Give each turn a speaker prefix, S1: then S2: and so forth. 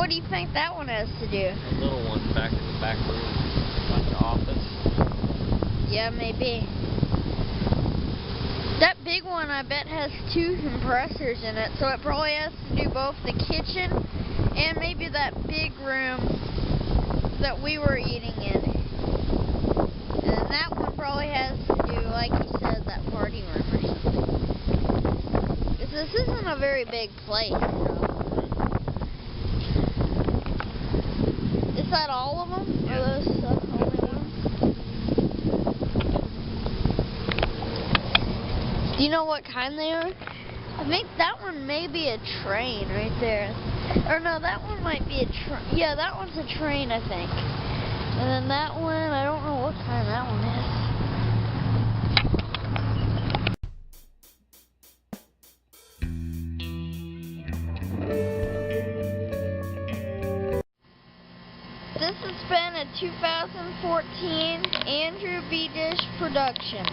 S1: what do you think that one has to do?
S2: A little one back in the back room, like the office.
S1: Yeah, maybe. That big one, I bet, has 2 compressors in it, so it probably has to do both the kitchen and maybe that big room that we were eating in. And that one probably has to do, like you said, that party room or something. Because this isn't a very big place, so. Is that all of them?
S2: Yeah.
S1: Or those the only ones? Do you know what kind they are? I think that one may be a train right there. Or no, that one might be a train. Yeah, that one's a train, I think. And then that one, I don't know what kind that one is. This has been a 2014 Andrew B. Dish production.